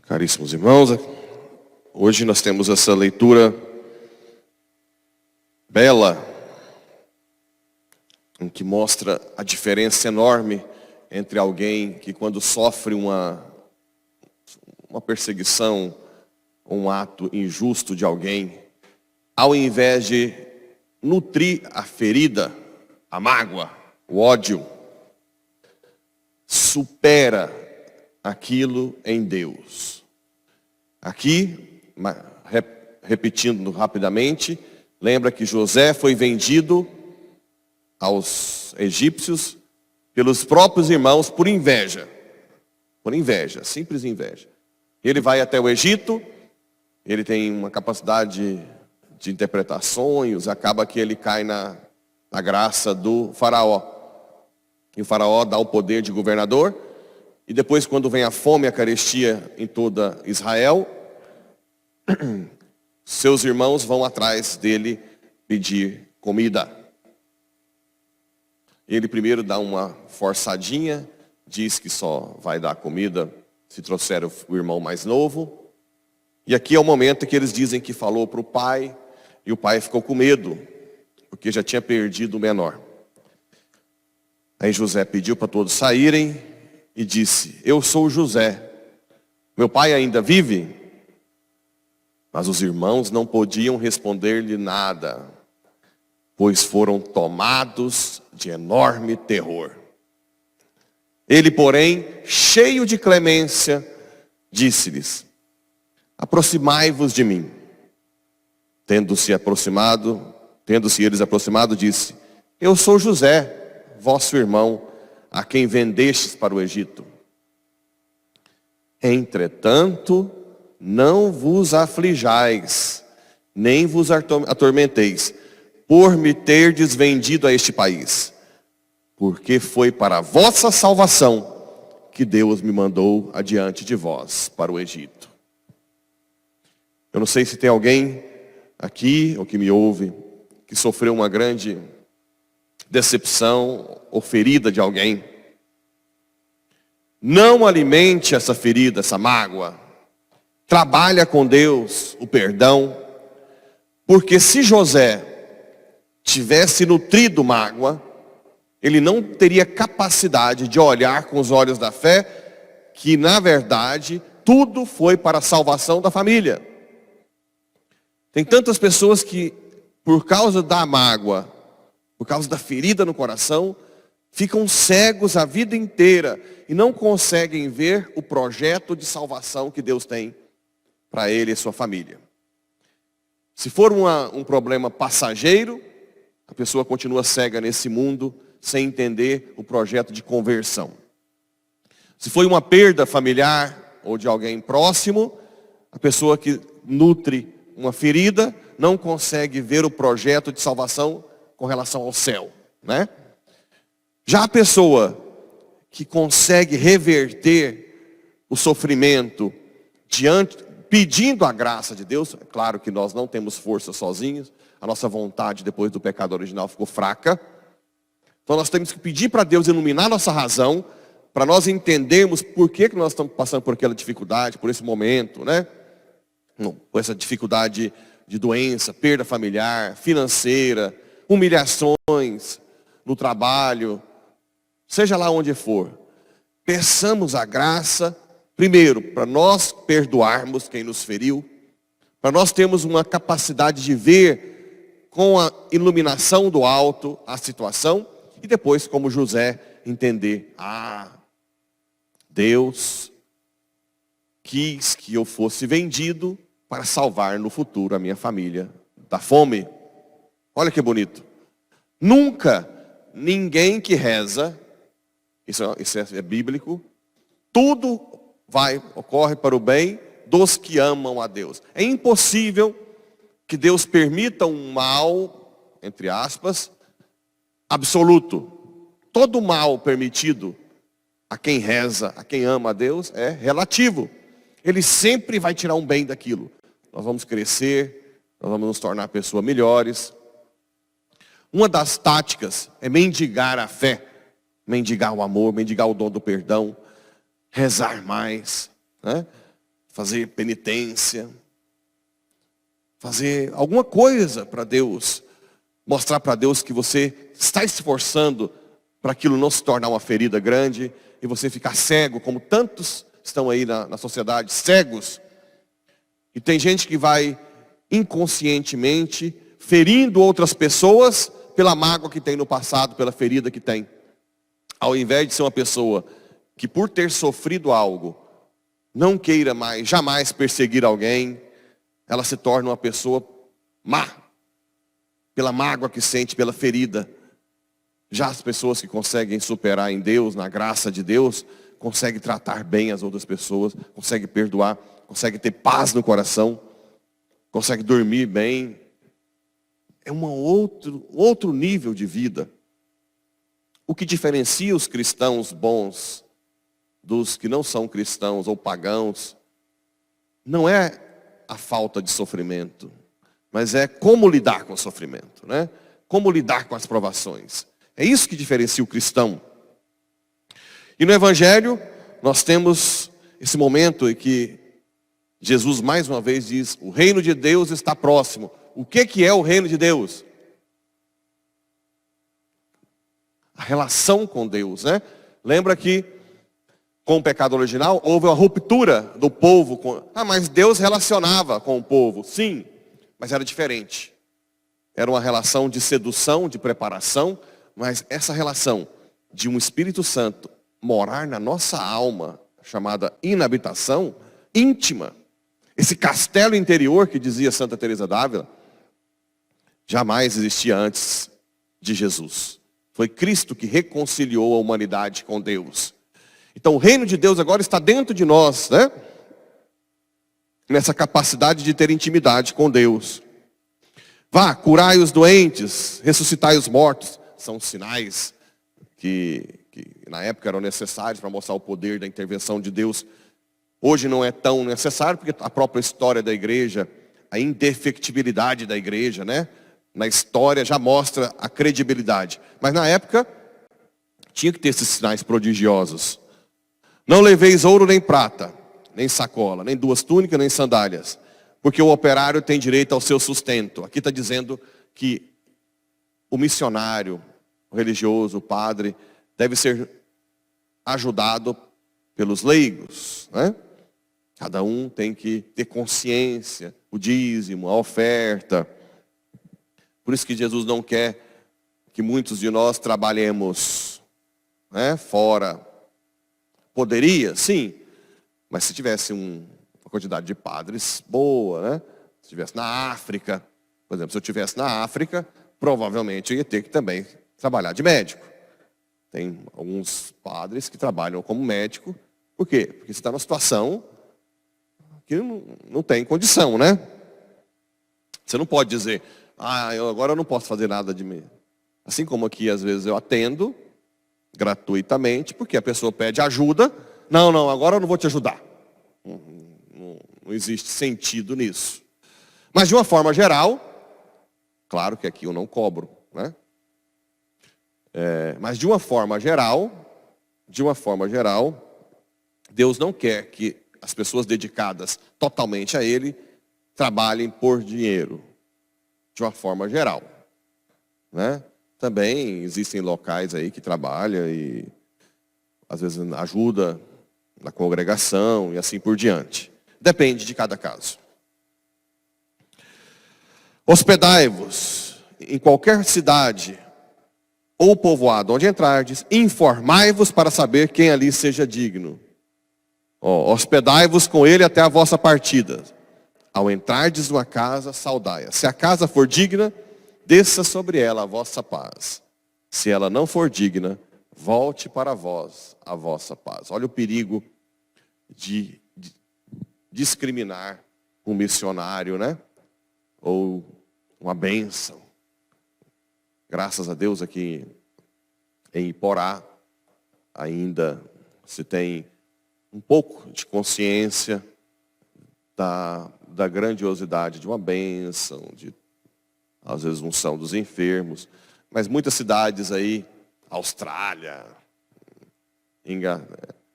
Caríssimos irmãos, hoje nós temos essa leitura bela, em que mostra a diferença enorme entre alguém que, quando sofre uma perseguição, um ato injusto de alguém, ao invés de nutrir a ferida, a mágoa, o ódio, supera aquilo em Deus. Aqui, repetindo rapidamente, lembra que José foi vendido aos egípcios pelos próprios irmãos por inveja. Por inveja, simples inveja. Ele vai até o Egito, ele tem uma capacidade de interpretar sonhos, acaba que ele cai na graça do faraó. E o faraó dá o poder de governador. E depois, quando vem a fome e a carestia em toda Israel, seus irmãos vão atrás dele pedir comida. Ele primeiro dá uma forçadinha, diz que só vai dar comida se trouxer o irmão mais novo. E aqui é o momento que eles dizem que falou para o pai, e o pai ficou com medo, porque já tinha perdido o menor. Aí José pediu para todos saírem e disse: eu sou José, meu pai ainda vive? Mas os irmãos não podiam responder-lhe nada, pois foram tomados de enorme terror. Ele, porém, cheio de clemência, disse-lhes: aproximai-vos de mim. Tendo-se eles aproximado, disse: eu sou José, vosso irmão, a quem vendestes para o Egito. Entretanto, não vos aflijais, nem vos atormenteis, por me terdes vendido a este país, porque foi para a vossa salvação que Deus me mandou adiante de vós para o Egito. Eu não sei se tem alguém aqui, ou que me ouve, que sofreu uma grande decepção ou ferida de alguém. Não alimente essa ferida, essa mágoa. Trabalha com Deus o perdão, porque se José tivesse nutrido mágoa, ele não teria capacidade de olhar com os olhos da fé que, na verdade, tudo foi para a salvação da família. Tem tantas pessoas que, por causa da mágoa, por causa da ferida no coração, ficam cegos a vida inteira e não conseguem ver o projeto de salvação que Deus tem para ele e sua família. Se for um problema passageiro, a pessoa continua cega nesse mundo, sem entender o projeto de conversão. Se foi uma perda familiar ou de alguém próximo, a pessoa que nutre uma ferida não consegue ver o projeto de salvação com relação ao céu, né? Já a pessoa que consegue reverter o sofrimento pedindo a graça de Deus, é claro que nós não temos força sozinhos, a nossa vontade depois do pecado original ficou fraca. Então nós temos que pedir para Deus iluminar nossa razão, para nós entendermos por que nós estamos passando por aquela dificuldade, por esse momento, né? Por essa dificuldade de doença, perda familiar, financeira, humilhações no trabalho, seja lá onde for. Peçamos a graça, primeiro, para nós perdoarmos quem nos feriu, para nós termos uma capacidade de ver com a iluminação do alto a situação, e depois, como José, entender: Deus quis que eu fosse vendido para salvar no futuro a minha família da fome. Olha que bonito. Nunca ninguém que reza, isso é bíblico, tudo ocorre para o bem dos que amam a Deus. É impossível que Deus permita um mal, entre aspas, absoluto. Todo mal permitido a quem reza, a quem ama a Deus, é relativo. Ele sempre vai tirar um bem daquilo. Nós vamos crescer, nós vamos nos tornar pessoas melhores. Uma das táticas é mendigar a fé, mendigar o amor, mendigar o dom do perdão, rezar mais, né? Fazer penitência, fazer alguma coisa para Deus, mostrar para Deus que você está esforçando para aquilo não se tornar uma ferida grande e você ficar cego, como tantos estão aí na sociedade, cegos. E tem gente que vai inconscientemente ferindo outras pessoas pela mágoa que tem no passado, pela ferida que tem. Ao invés de ser uma pessoa que por ter sofrido algo, não queira mais, jamais perseguir alguém, ela se torna uma pessoa má, pela mágoa que sente, pela ferida. Já as pessoas que conseguem superar em Deus, na graça de Deus, conseguem tratar bem as outras pessoas, conseguem perdoar, conseguem ter paz no coração, conseguem dormir bem. É um outro nível de vida. O que diferencia os cristãos bons dos que não são cristãos ou pagãos, não é a falta de sofrimento, mas é como lidar com o sofrimento, né? Como lidar com as provações. É isso que diferencia o cristão. E no Evangelho, nós temos esse momento em que Jesus mais uma vez diz, o reino de Deus está próximo. O que é o reino de Deus? A relação com Deus, né? Lembra que com o pecado original houve uma ruptura do povo. Mas Deus relacionava com o povo. Sim, mas era diferente. Era uma relação de sedução, de preparação, mas essa relação de um Espírito Santo morar na nossa alma, chamada inabitação, íntima, esse castelo interior que dizia Santa Teresa d'Ávila, jamais existia antes de Jesus. Foi Cristo que reconciliou a humanidade com Deus. Então o reino de Deus agora está dentro de nós, né? Nessa capacidade de ter intimidade com Deus. Vá, curai os doentes, ressuscitai os mortos. São sinais que na época eram necessários para mostrar o poder da intervenção de Deus. Hoje não é tão necessário, porque a própria história da igreja, a indefectibilidade da igreja, né? Na história já mostra a credibilidade. Mas na época, tinha que ter esses sinais prodigiosos. Não leveis ouro nem prata, nem sacola, nem duas túnicas, nem sandálias, porque o operário tem direito ao seu sustento. Aqui está dizendo que o missionário, o religioso, o padre, deve ser ajudado pelos leigos, né? Cada um tem que ter consciência, o dízimo, a oferta. Por isso que Jesus não quer que muitos de nós trabalhemos, né, fora. Poderia, sim, mas se tivesse uma quantidade de padres boa, né? Se estivesse na África, por exemplo, se eu estivesse na África, provavelmente eu ia ter que também trabalhar de médico. Tem alguns padres que trabalham como médico. Por quê? Porque você está numa situação que não tem condição, né? Você não pode dizer, agora eu não posso fazer nada de mim. Assim como aqui, às vezes, eu atendo gratuitamente, porque a pessoa pede ajuda. Não, agora eu não vou te ajudar. Não existe sentido nisso. Mas de uma forma geral, claro que aqui eu não cobro, né? Mas de uma forma geral, Deus não quer que as pessoas dedicadas totalmente a Ele trabalhem por dinheiro. De uma forma geral, né? Também existem locais aí que trabalham e às vezes ajuda na congregação e assim por diante. Depende de cada caso. Hospedai-vos em qualquer cidade ou povoado onde entrardes, informai-vos para saber quem ali seja digno. Hospedai-vos com ele até a vossa partida. Ao entrardes numa casa, saudai-a. Se a casa for digna, desça sobre ela a vossa paz. Se ela não for digna, volte para vós a vossa paz. Olha o perigo de discriminar um missionário, né? Ou uma bênção. Graças a Deus aqui em Iporá, ainda se tem um pouco de consciência da grandiosidade de uma bênção, de, às vezes, unção dos enfermos. Mas muitas cidades aí, Austrália,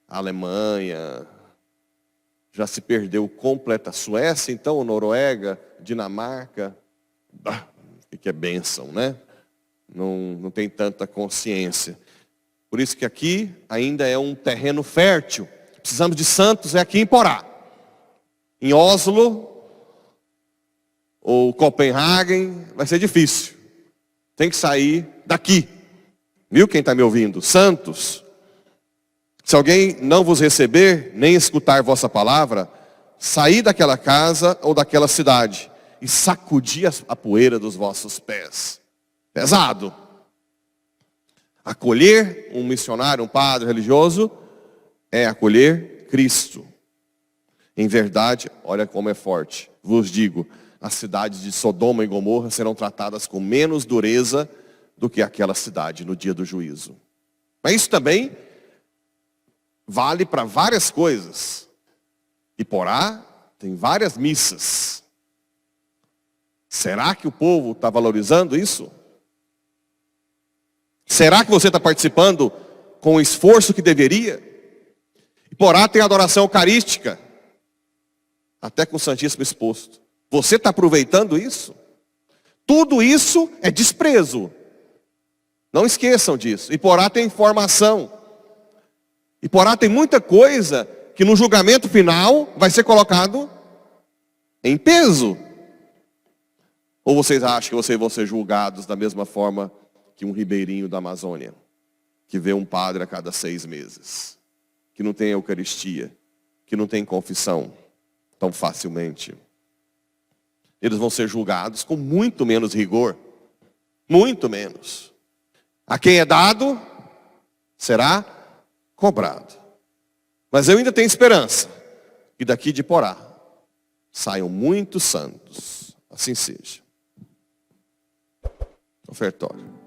Alemanha, já se perdeu completa. Suécia, então, Noruega, Dinamarca, o que é bênção, né? Não tem tanta consciência. Por isso que aqui ainda é um terreno fértil. Precisamos de santos, é aqui em Porá. Em Oslo ou Copenhagen vai ser difícil. Tem que sair daqui. Viu quem está me ouvindo? Santos. Se alguém não vos receber, nem escutar vossa palavra, saí daquela casa ou daquela cidade e sacudi a poeira dos vossos pés. Pesado. Acolher um missionário, um padre religioso, é acolher Cristo. Em verdade, olha como é forte. Vos digo, as cidades de Sodoma e Gomorra serão tratadas com menos dureza do que aquela cidade no dia do juízo. Mas isso também vale para várias coisas. E Porá tem várias missas. Será que o povo está valorizando isso? Será que você está participando com o esforço que deveria? E Porá tem adoração eucarística, até com o Santíssimo exposto. Você está aproveitando isso? Tudo isso é desprezo. Não esqueçam disso. E Porá tem formação. E Porá tem muita coisa que no julgamento final vai ser colocado em peso. Ou vocês acham que vocês vão ser julgados da mesma forma que um ribeirinho da Amazônia, que vê um padre a cada 6 meses, que não tem eucaristia, que não tem confissão tão facilmente? Eles vão ser julgados com muito menos rigor. Muito menos. A quem é dado, será cobrado. Mas eu ainda tenho esperança que daqui de Porá saiam muitos santos. Assim seja. Ofertório.